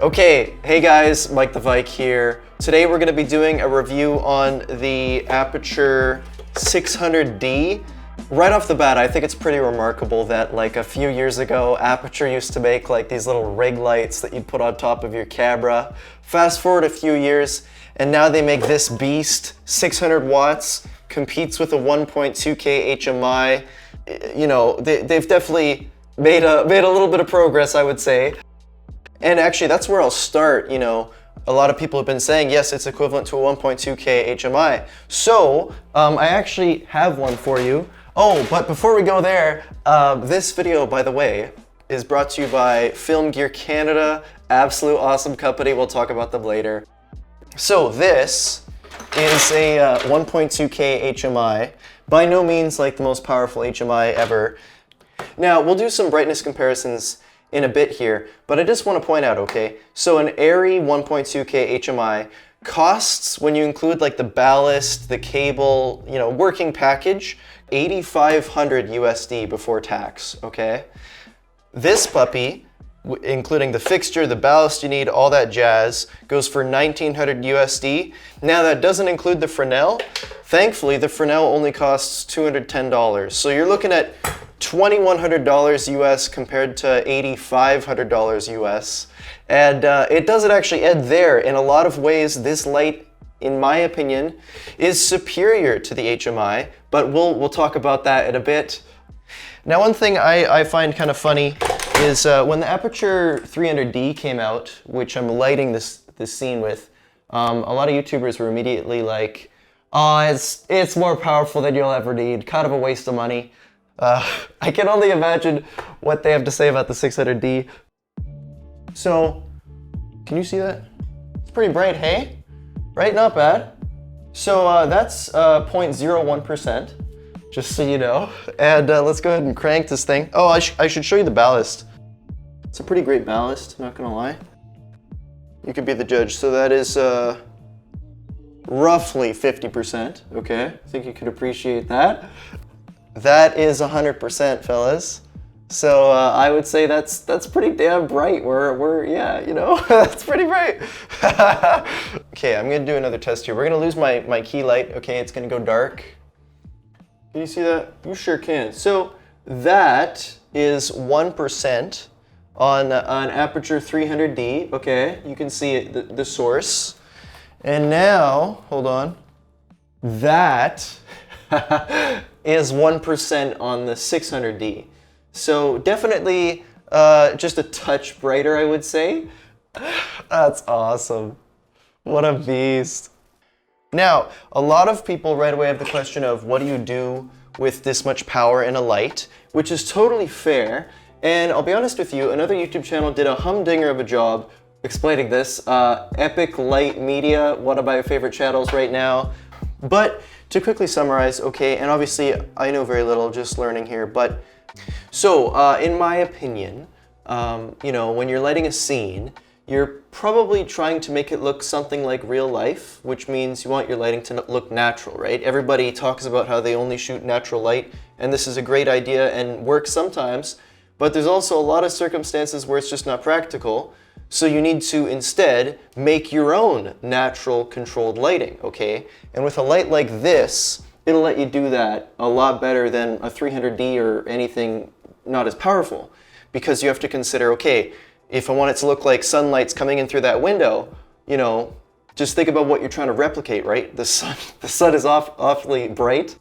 Okay, hey guys, Mike the Vike here. Today we're going to be doing a review on the Aputure 600D. Right off the bat, I think it's pretty remarkable that like a few years ago, Aputure used to make like these little rig lights that you'd put on top of your camera. Fast forward a few years, and now they make this beast, 600 watts, competes with a 1.2K HMI. You know, they've definitely made a little bit of progress, I would say. And actually, that's where I'll start. You know, a lot of people have been saying, yes, it's equivalent to a 1.2K HMI. So, I actually have one for you. Oh, but before we go there, this video, by the way, is brought to you by Film Gear Canada. Absolute awesome company. We'll talk about them later. So this is a 1.2K HMI. By no means like the most powerful HMI ever. Now, we'll do some brightness comparisons in a bit here, but I just want to point out, okay, so an ARRI 1.2K HMI costs, when you include like the ballast, the cable, you know, working package, $8,500 USD before tax, okay? This puppy, including the fixture, the ballast you need, all that jazz, goes for $1,900 USD. Now that doesn't include the Fresnel. Thankfully, the Fresnel only costs $210. So you're looking at $2,100 US compared to $8,500 US. And it doesn't actually end there. In a lot of ways, this light, in my opinion, is superior to the HMI, but we'll talk about that in a bit. Now, one thing I find kind of funny is when the Aputure 300D came out, which I'm lighting this scene with, a lot of YouTubers were immediately like, oh, it's more powerful than you'll ever need, kind of a waste of money. I can only imagine what they have to say about the 600D. So, can you see that? It's pretty bright, hey? Right, not bad. So that's 0.01%, just so you know. And let's go ahead and crank this thing. Oh, I should show you the ballast. It's a pretty great ballast, not gonna lie. You could be the judge. So that is roughly 50%, okay? I think you could appreciate that. That is 100%, fellas. So I would say that's pretty damn bright. Yeah, you know, that's pretty bright. Okay, I'm gonna do another test here. We're gonna lose my key light. Okay, it's gonna go dark. Can you see that? You sure can. So that is 1% on an Aputure 300D. Okay, you can see it, the source. And now, hold on. That is 1% on the 600D. So definitely just a touch brighter, I would say. That's awesome. What a beast. Now, a lot of people right away have the question of what do you do with this much power in a light, which is totally fair. And I'll be honest with you, another YouTube channel did a humdinger of a job explaining this. Epic Light Media, one of my favorite channels right now. But to quickly summarize, okay, and obviously I know very little, just learning here, but so in my opinion, you know, when you're lighting a scene, you're probably trying to make it look something like real life, which means you want your lighting to look natural, right? Everybody talks about how they only shoot natural light, and this is a great idea and works sometimes, but there's also a lot of circumstances where it's just not practical. So you need to instead make your own natural controlled lighting, okay? And with a light like this, it'll let you do that a lot better than a 300D or anything not as powerful. Because you have to consider, okay, if I want it to look like sunlight's coming in through that window, you know, just think about what you're trying to replicate, right? The sun is awfully bright.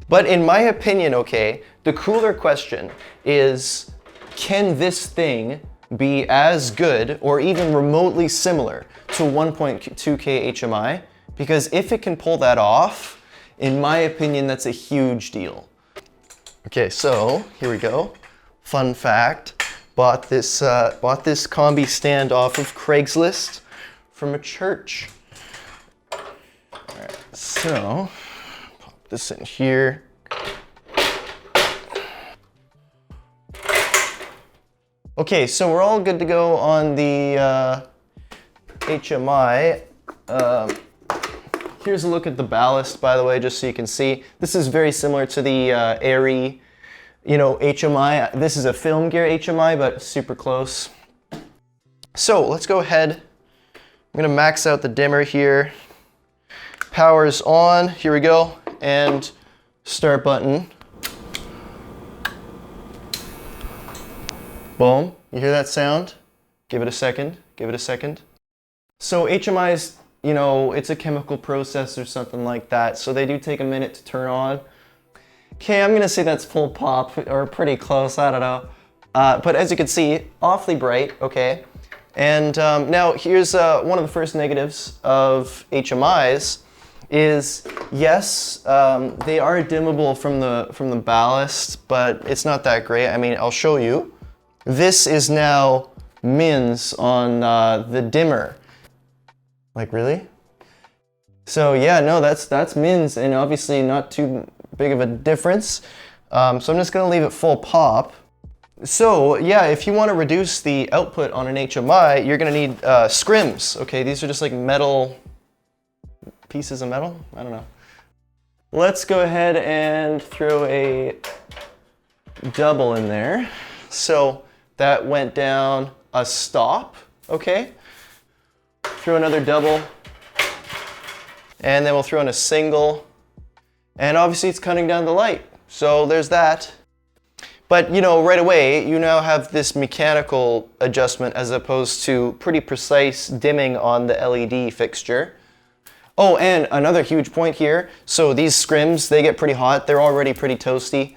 But in my opinion, okay, the cooler question is, can this thing be as good or even remotely similar to 1.2K HMI? Because if it can pull that off, in my opinion, that's a huge deal. Okay, so here we go. Fun fact, bought this combi stand off of Craigslist from a church. All right, so pop this in here. Okay, so we're all good to go on the HMI. Here's a look at the ballast, by the way, just so you can see. This is very similar to the ARRI, you know, HMI. This is a Film Gear HMI, but super close. So let's go ahead. I'm gonna max out the dimmer here. Power's on, here we go, and start button. Boom, you hear that sound? Give it a second, give it a second. So HMIs, you know, it's a chemical process or something like that, so they do take a minute to turn on. Okay, I'm gonna say that's full pop, or pretty close, I don't know. But as you can see, awfully bright, okay? And now here's one of the first negatives of HMIs is, yes, they are dimmable from the ballast, but it's not that great. I mean, I'll show you. This is now mins on the dimmer. Like, really? So yeah, no, that's mins, and obviously not too big of a difference. So I'm just gonna leave it full pop. So yeah, if you want to reduce the output on an HMI, you're gonna need scrims. Okay, these are just like metal pieces of metal. I don't know. Let's go ahead and throw a double in there. So that went down a stop. Okay. Throw another double, and then we'll throw in a single. And obviously it's cutting down the light. So there's that. But you know, right away, you now have this mechanical adjustment as opposed to pretty precise dimming on the LED fixture. Oh, and another huge point here. So these scrims, they get pretty hot. They're already pretty toasty.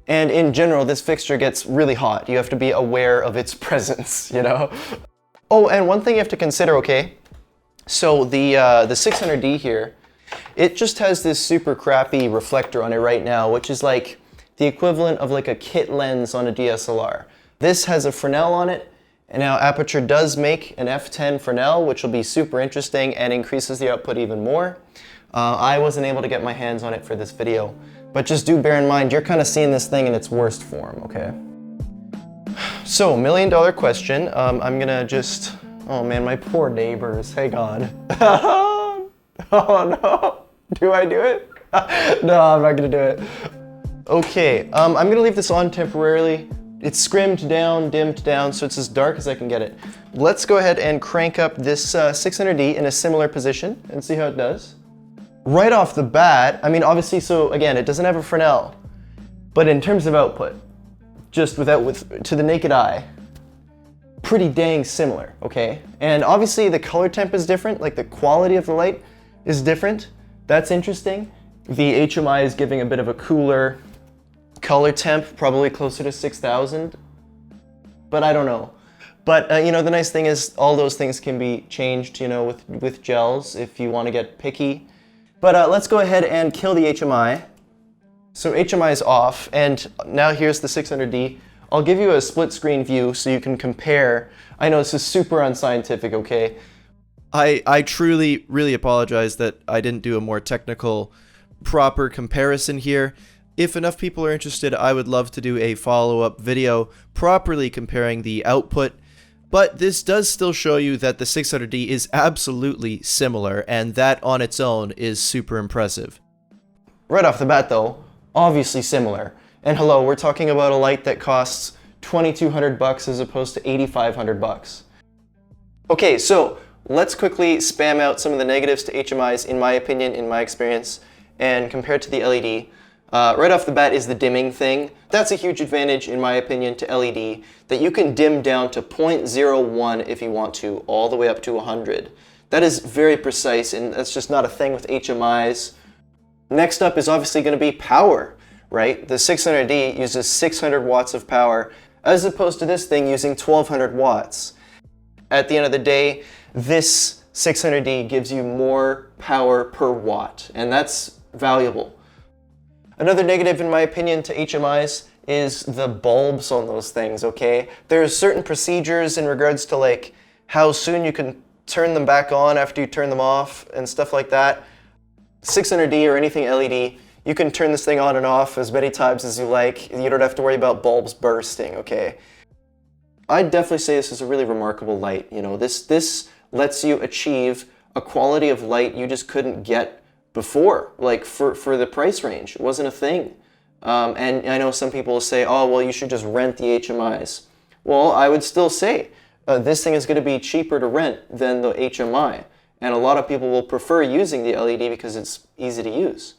And in general, this fixture gets really hot. You have to be aware of its presence, you know? Oh, and one thing you have to consider, okay? So the 600D here, it just has this super crappy reflector on it right now, which is like the equivalent of like a kit lens on a DSLR. This has a Fresnel on it, and now Aputure does make an f10 Fresnel, which will be super interesting and increases the output even more. I wasn't able to get my hands on it for this video, but just do bear in mind, you're kind of seeing this thing in its worst form, okay? So, $1 million question. I'm gonna just, oh man, my poor neighbors, hang on. Oh no, do I do it? No, I'm not gonna do it. Okay, I'm gonna leave this on temporarily. It's scrimmed down, dimmed down, so it's as dark as I can get it. Let's go ahead and crank up this 600D in a similar position and see how it does. Right off the bat, I mean, obviously, so again, it doesn't have a Fresnel, but in terms of output, just to the naked eye, pretty dang similar, okay? And obviously the color temp is different, like the quality of the light is different. That's interesting. The HMI is giving a bit of a cooler color temp, probably closer to 6,000, but I don't know. But you know, the nice thing is all those things can be changed, you know, with gels if you want to get picky. But let's go ahead and kill the HMI. So HMI is off, and now here's the 600D. I'll give you a split screen view so you can compare. I know this is super unscientific, okay? I truly, really apologize that I didn't do a more technical, proper comparison here. If enough people are interested, I would love to do a follow-up video properly comparing the output, but this does still show you that the 600D is absolutely similar, and that on its own is super impressive. Right off the bat though, obviously similar. And hello, we're talking about a light that costs $2,200 as opposed to $8,500. Okay, so let's quickly spam out some of the negatives to HMIs, in my opinion, in my experience, and compare it to the LED. Right off the bat is the dimming thing. That's a huge advantage, in my opinion, to LED, that you can dim down to 0.01 if you want to, all the way up to 100. That is very precise, and that's just not a thing with HMIs. Next up is obviously going to be power, right? The 600D uses 600 watts of power, as opposed to this thing using 1,200 watts. At the end of the day, this 600D gives you more power per watt, and that's valuable. Another negative, in my opinion, to HMIs is the bulbs on those things, okay? There's certain procedures in regards to like how soon you can turn them back on after you turn them off and stuff like that. 600D or anything LED, you can turn this thing on and off as many times as you like. You don't have to worry about bulbs bursting, okay? I'd definitely say this is a really remarkable light. You know, this lets you achieve a quality of light you just couldn't get before, like for the price range. It wasn't a thing. And I know some people will say, oh, well, you should just rent the HMIs. Well, I would still say, this thing is going to be cheaper to rent than the HMI. And a lot of people will prefer using the LED because it's easy to use.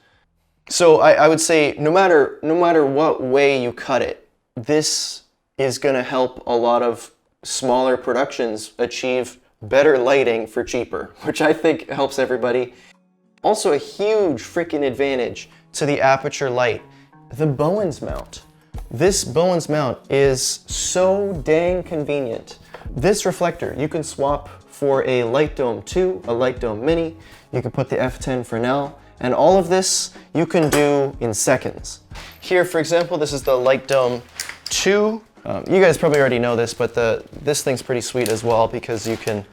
So I would say no matter what way you cut it, this is going to help a lot of smaller productions achieve better lighting for cheaper, which I think helps everybody. Also a huge freaking advantage to the Aputure light, the Bowens mount. This Bowens mount is so dang convenient. This reflector you can swap for a Light Dome 2, a Light Dome Mini. You can put the F10 Fresnel, and all of this you can do in seconds. Here, for example, this is the Light Dome 2. You guys probably already know this, but this thing's pretty sweet as well because you can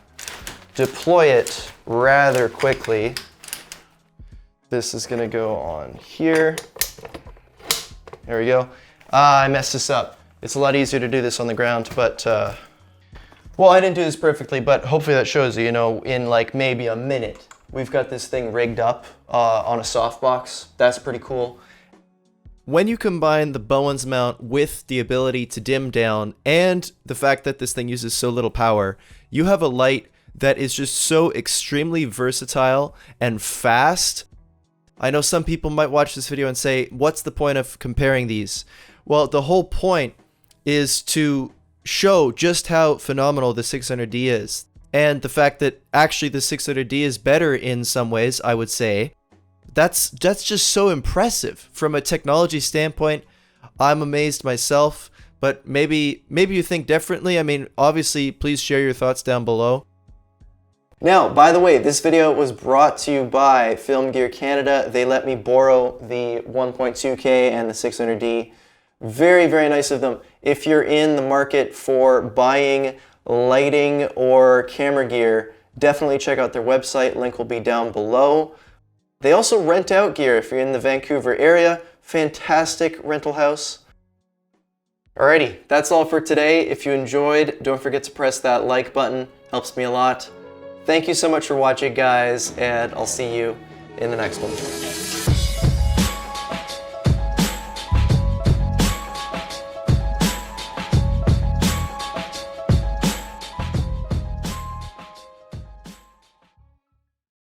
deploy it rather quickly. This is gonna go on here. There we go. I messed this up. It's a lot easier to do this on the ground, but well, I didn't do this perfectly, but hopefully that shows you, in like maybe a minute, we've got this thing rigged up on a softbox. That's pretty cool. When you combine the Bowens mount with the ability to dim down and the fact that this thing uses so little power, you have a light that is just so extremely versatile and fast. I know some people might watch this video and say, what's the point of comparing these? Well, the whole point is to show just how phenomenal the 600D is. And the fact that actually the 600D is better in some ways, I would say. That's just so impressive. From a technology standpoint, I'm amazed myself, but maybe you think differently. I mean, obviously, please share your thoughts down below. Now, by the way, this video was brought to you by Film Gear Canada. They let me borrow the 1.2K and the 600D. Very, very nice of them. If you're in the market for buying lighting or camera gear, definitely check out their website. Link will be down below. They also rent out gear if you're in the Vancouver area. Fantastic rental house. Alrighty, that's all for today. If you enjoyed, don't forget to press that like button. Helps me a lot. Thank you so much for watching, guys, and I'll see you in the next one.